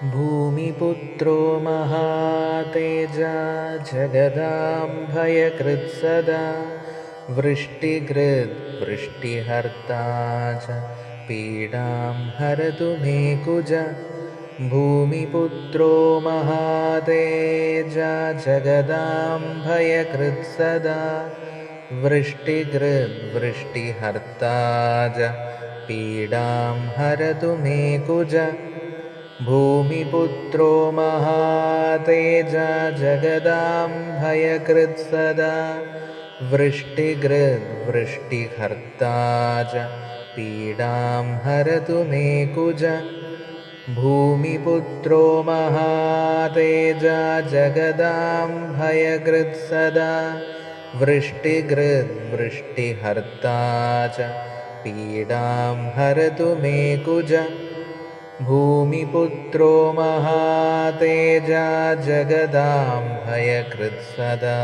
भूमिपुत्रो महातेजा जगदाम्भयकृत्सदा वृष्टिहर्ता च पीडां हरतु मे कुज। भूमिपुत्रो महातेजा जगदाम्भयकृत्सदा वृष्टिहर्ता च पीडां हरतु मे कुज। भूमिपुत्रो महातेजा जगदाम्भयकृत्सदा वृष्टिहर्ता च पीडां हरतु मे कुज। भूमिपुत्रो महातेजा जगदाम्भयकृत्सदा वृष्टिहर्ता च पीडां हरतु मे कुज। भूमिपुत्रो महातेजा जगदाम्भयकृत्सदा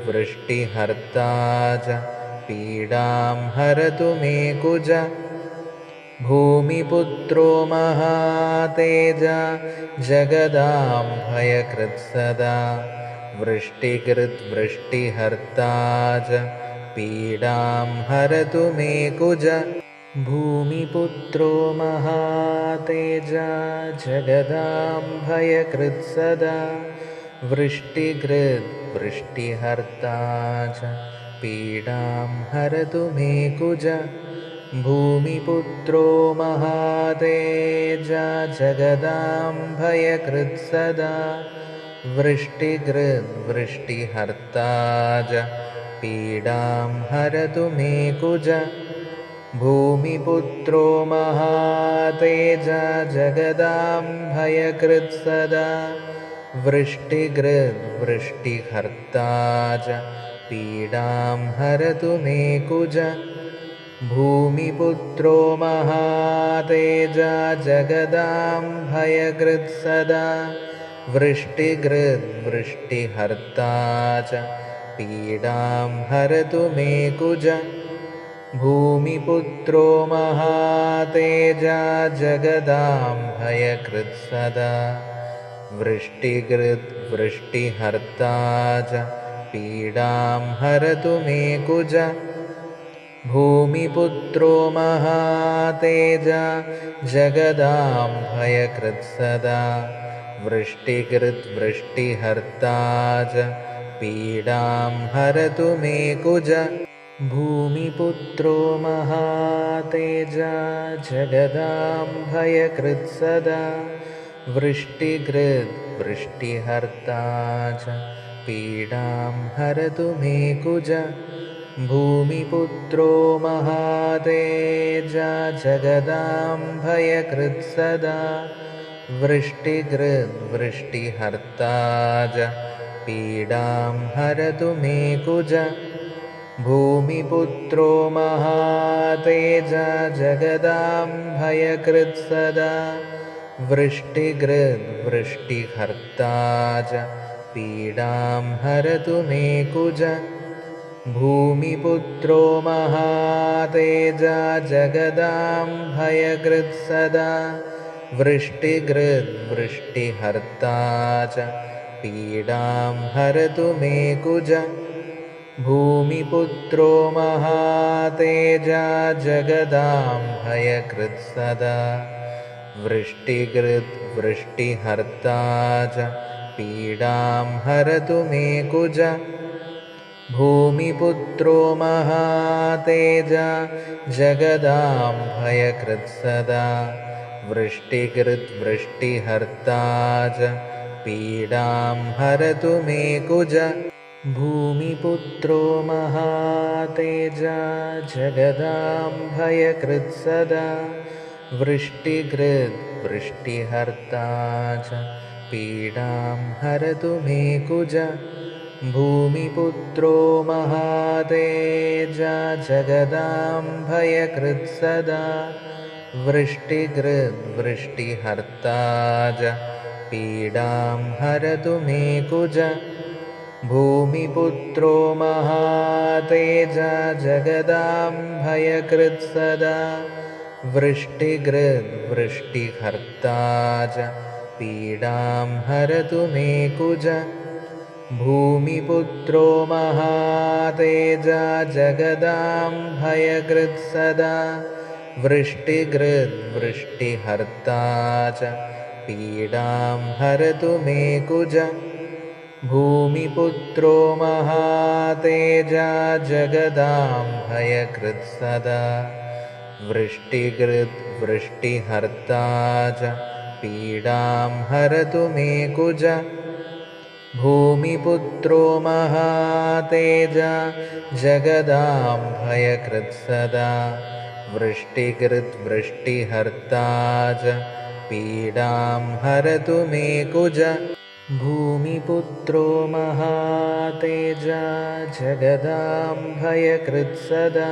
वृष्टिहर्ता च पीडां हरतु मे कुज। भूमिपुत्रो महातेजा जगदाम्भयकृत्सदा वृष्टिहर्ता च पीडां हरतु मे कुज। भूमिपुत्रो महातेजा जगदाम्भयकृत्सदा वृष्टिहर्ता च पीडां हरतु मे कुज। भूमिपुत्रो महातेजा जगदाम्भयकृत्सदा वृष्टिहर्ता च पीडां हरतु मे कुज। भूमिपुत्रो महातेजा जगदाम्भयकृत्सदा वृष्टिहर्ता च पीडां हरतु मे कुज। भूमिपुत्रो महातेजा जगदाम्भयकृत्सदा वृष्टिहर्ता च पीडां हरतु मे कुज। भूमिपुत्रो महातेजा जगदाम्भयकृत्सदा वृष्टिहर्ता च पीडां हरतु मे कुज। भूमिपुत्रो महातेजा जगदाम्भयकृत्सदा वृष्टिहर्ता च पीडां हरतु मे कुज। भूमिपुत्रो महातेजा जगदाम्भयकृत्सदा वृष्टिहर्ता च पीडां हरतु मे कुज। भूमिपुत्रो महातेजा जगदाम्भयकृत्सदा वृष्टिहर्ता च पीडां हरतु मे कुज। भूमिपुत्रो महातेजा जगदाम्भयकृत्सदा वृष्टिहर्ता च पीडां हरतु मे कुज। भूमिपुत्रो महातेजा जगदाम्भयकृत्सदा वृष्टिहर्ता च पीडां हरतु मे कुज। भूमिपुत्रो महातेजा जगदाम्भयकृत्सदा वृष्टिहर्ता च पीडां हरतु मे कुज। भूमिपुत्रो महातेजा जगदाम्भयकृत्सदा वृष्टिहर्ता च पीडां हरतु मे कुज। भूमिपुत्रो महातेजा जगदाम्भयकृत्सदा वृष्टिहर्ता च पीडां हरतु मे कुज। भूमिपुत्रो महातेजा जगदाम्भयकृत्सदा वृष्टिहर्ता च पीडां हरतु मे कुज। भूमिपुत्रो महातेजा जगदाम्भयकृत्सदा वृष्टिकृद्वृष्टिहर्ता च पीडां हरतु मे कुज। भूमिपुत्रो महातेजा जगदां भयकृत्सदा वृष्टिकृद्वृष्टिहर्ता च पीडां हरतु मे कुज। भूमिपुत्रो महातेजा जगदां भयकृत्सदा वृष्टिकृद्वृष्टिहर्ता च पीडां हरतु मे कुज। भूमिपुत्रो महातेजा जगदां भयकृत्सदा वृष्टिकृद्वृष्टिहर्ता च पीडां हरतु मे कुज। भूमिपुत्रो महातेजा जगदां भयकृत्सदा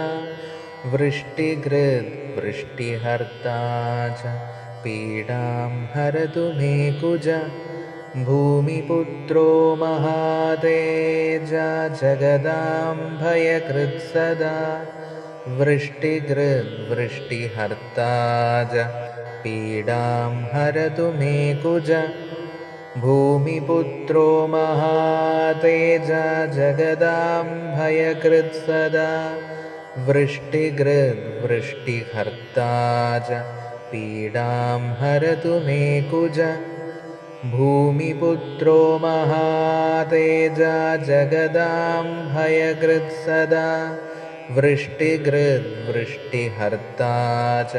वृष्टिकृद्वृष्टिहर्ता च पीडां हरतु मे कुज। भूमिपुत्रो महातेजा जगदां भयकृत्सदा वृष्टिकृद्वृष्टिहर्ता च पीडां हरतु मे कुज। भूमिपुत्रो महातेजा जगदां भयकृत्सदा वृष्टिकृद्वृष्टिहर्ता च पीडां हरतु मे कुज। भूमिपुत्रो महातेजा जगदां भयकृत्सदा वृष्टिकृद्वृष्टिहर्ता च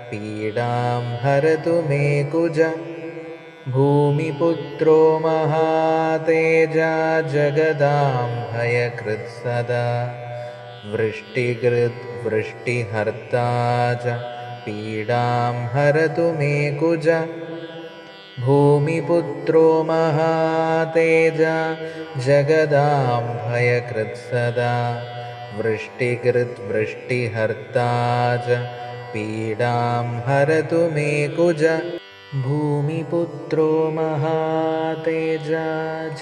पीडां हरतु मे कुज। भूमिपुत्रो महातेजा जगदां भयकृत्सदा वृष्टिकृद्वृष्टिहर्ता च पीडां हरतु मे कुज। भूमिपुत्रो महातेजा जगदां भयकृत्सदा वृष्टिकृद्वृष्टिहर्ता च पीडां हरतु मे कुज। भूमिपुत्रो महातेजा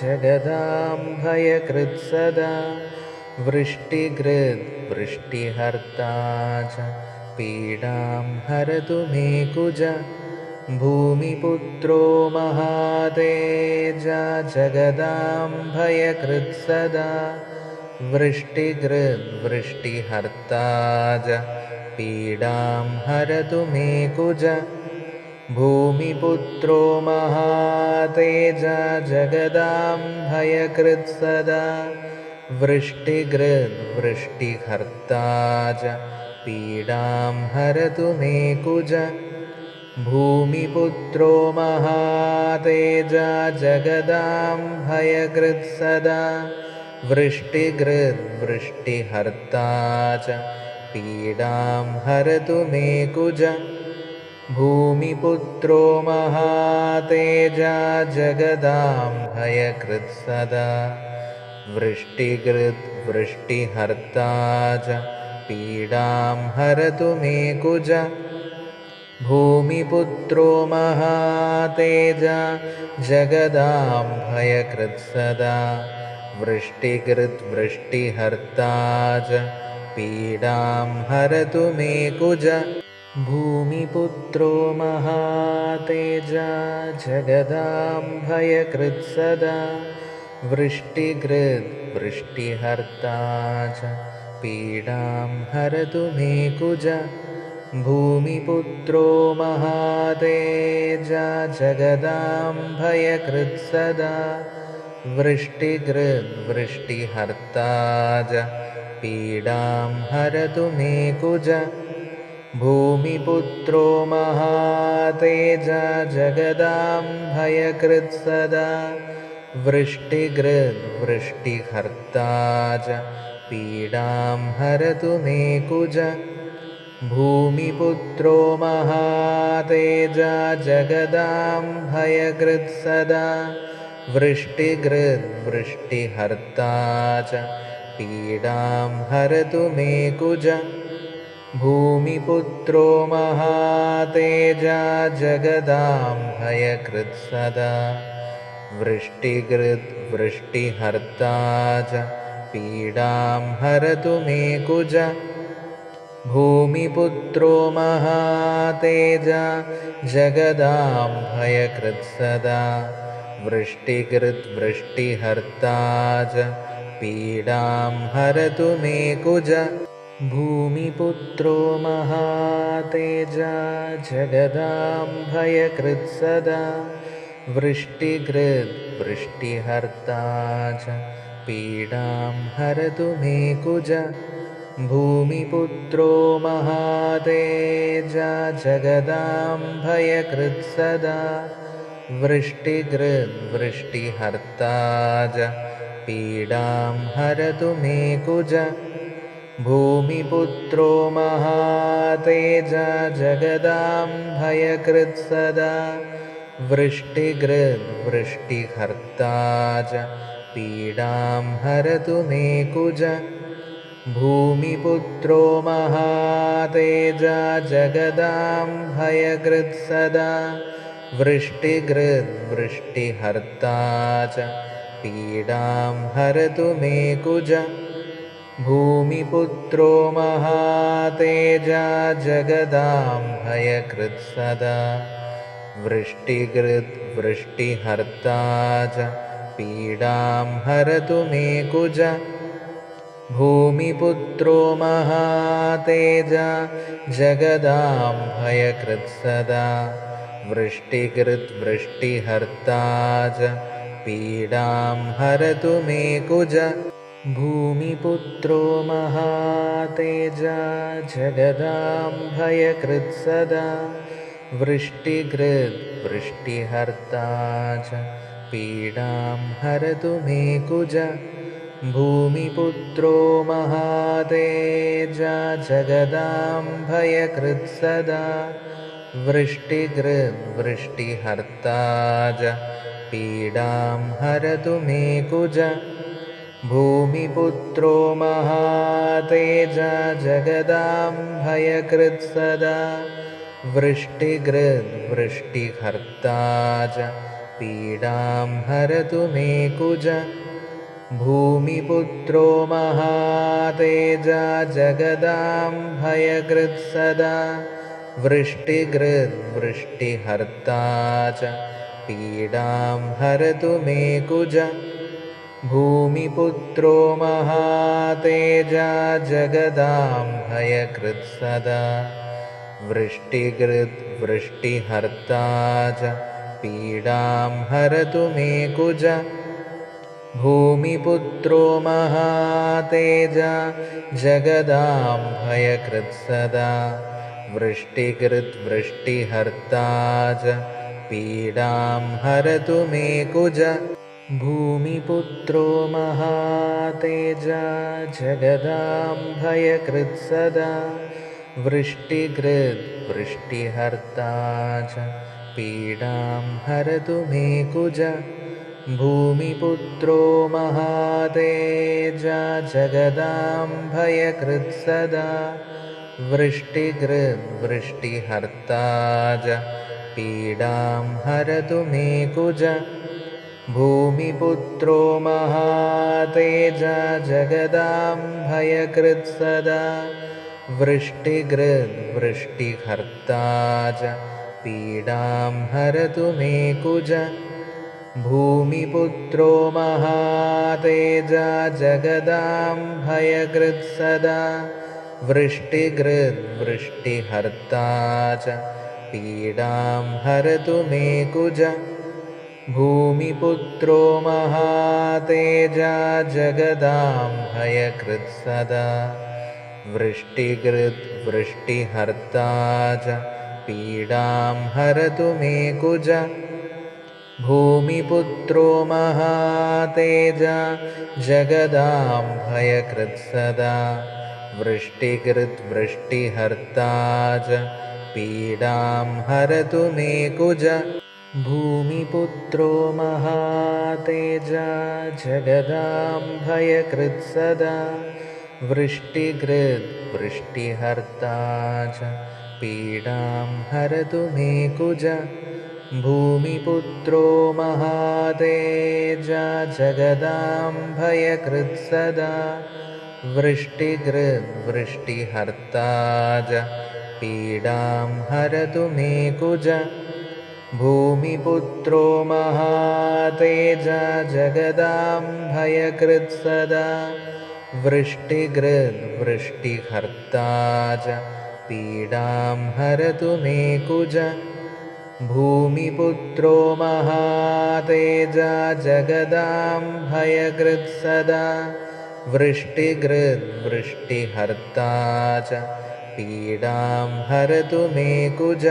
जगदां भयकृत्सदा वृष्टिकृद्वृष्टिहर्ता च पीडां हरतु मे कुज। भूमिपुत्रो महातेजा जगदां भयकृत्सदा वृष्टिकृद्वृष्टिहर्ता च पीडां हरतु मे कुज। भूमिपुत्रो महातेजा जगदां भयकृत्सदा वृष्टिकृद्वृष्टिहर्ता च पीडां हरतु मे कुज। भूमिपुत्रो महातेजा जगदां भयकृत्सदा वृष्टिकृद्वृष्टिहर्ता च पीडां हरतु मे कुज। भूमिपुत्रो महातेजा जगदां भयकृत्सदा वृष्टिकृद्वृष्टिहर्ता च पीडां हरतु मे कुज। भूमिपुत्रो महातेजा जगदां भयकृत्सदा वृष्टिकृद्वृष्टिहर्ता च पीडां हरतु मे कुज। भूमिपुत्रो महातेजा जगदां भयकृत्सदा वृष्टिकृद्वृष्टिहर्ता च पीडां हरतु मे कुज। भूमिपुत्रो महातेजा जगदां भयकृत्सदा वृष्टिकृद्वृष्टिहर्ता च पीडां हरतु मे कुज। भूमिपुत्रो महातेजा जगदां भयकृत्सदा वृष्टिकृद्वृष्टिहर्ता च पीडां हरतु मे कुज। भूमिपुत्रो महातेजा जगदां भयकृत्सदा वृष्टिकृद्वृष्टिहर्ता च पीडां हरतु मे कुज। भूमिपुत्रो महातेजा जगदां भयकृत्सदा वृष्टिकृद्वृष्टिहर्ता च पीडां हरतु मे कुज। भूमिपुत्रो महातेजा जगदाम्भयकृत्सदा वृष्टिकृद्वृष्टिहर्ता च पीडां हरतु मे कुज। भूमिपुत्रो महातेजा जगदाम्भयकृत्सदा वृष्टिकृद्वृष्टिहर्ता च पीडां हरतु मे कुज। भूमिपुत्रो महातेजा जगदाम्भयकृत्सदा वृष्टिकृद्वृष्टिहर्ता च पीडां हरतु मे कुज। भूमिपुत्रो महातेजा जगदाम्भयकृत्सदा वृष्टिकृद्वृष्टिहर्ता च पीडां हरतु मे कुज। भूमिपुत्रो महातेजा जगदाम्भयकृत्सदा वृष्टिकृद्वृष्टिहर्ता च पीडां हरतु मे कुज। भूमिपुत्रो महातेजा जगदाम्भयकृत्सदा वृष्टिकृद्वृष्टिहर्ता च पीडां हरतु मे कुज। भूमिपुत्रो महातेजा जगदाम्भयकृत्सदा वृष्टिकृद्वृष्टिहर्ता च पीडां हरतु मे कुज। भूमिपुत्रो महातेजा जगदाम्भयकृत्सदा वृष्टिकृद्वृष्टिहर्ता च पीडां हरतु मे कुज। भूमिपुत्रो महातेजा जगदाम्भयकृत्सदा वृष्टिकृद्वृष्टिहर्ता च पीडां हरतु मे कुज। भूमिपुत्रो महातेजा जगदाम्भयकृत्सदा वृष्टिकृद्वृष्टिहर्ता च पीडां हरतु मे कुज। भूमिपुत्रो महातेजा जगदाम्भयकृत्सदा वृष्टिकृद्वृष्टिहर्ता च पीडां हरतु मे कुज। भूमिपुत्रो महातेजा जगदाम्भयकृत्सदा वृष्टिकृद्वृष्टिहर्ता च पीडां हरतु मे कुज। भूमिपुत्रो महातेजा जगदाम्भयकृत्सदा वृष्टिकृद्वृष्टिहर्ता च पीडां हरतु मे कुज। भूमिपुत्रो महातेजा जगदाम्भयकृत्सदा वृष्टिकृद्वृष्टिहर्ता च पीडां हरतु मे कुज। भूमिपुत्रो महातेजा जगदाम्भयकृत्सदा वृष्टिकृद्वृष्टिहर्ता च पीडां हरतु मे कुज। भूमिपुत्रो महातेजा जगदाम्भयकृत्सदा वृष्टिकृद्वृष्टिहर्ता च पीडां हरतु मे कुज। भूमिपुत्रो महातेजा जगदाम्भयकृत्सदा वृष्टिकृद्वृष्टिहर्ता च पीडां हरतु मे कुज। भूमिपुत्रो महातेजा जगदाम्भयकृत्सदा वृष्टिकृद्वृष्टिहर्ता च पीडां हरतु मे कुज। भूमिपुत्रो महातेजा जगदाम्भयकृत्सदा वृष्टिकृद्वृष्टिहर्ता च पीडां हरतु मे कुज। भूमिपुत्रो महातेजा जगदाम्भयकृत्सदा वृष्टिकृद्वृष्टिहर्ता च पीडां हरतु मे कुज। भूमिपुत्रो महातेजा जगदाम्भयकृत्सदा वृष्टिहर्ता च पीडां हरतु मे कुज भूमिपुत्रो महातेजा जगदाम्भयकृत् सदा वृष्टिहर्ता च पीडां हरतु मे कुज भूमिपुत्रो महातेजा जगदाम्भयकृत् सदा वृष्टिहर्ता च पीडां हरतु मे कुज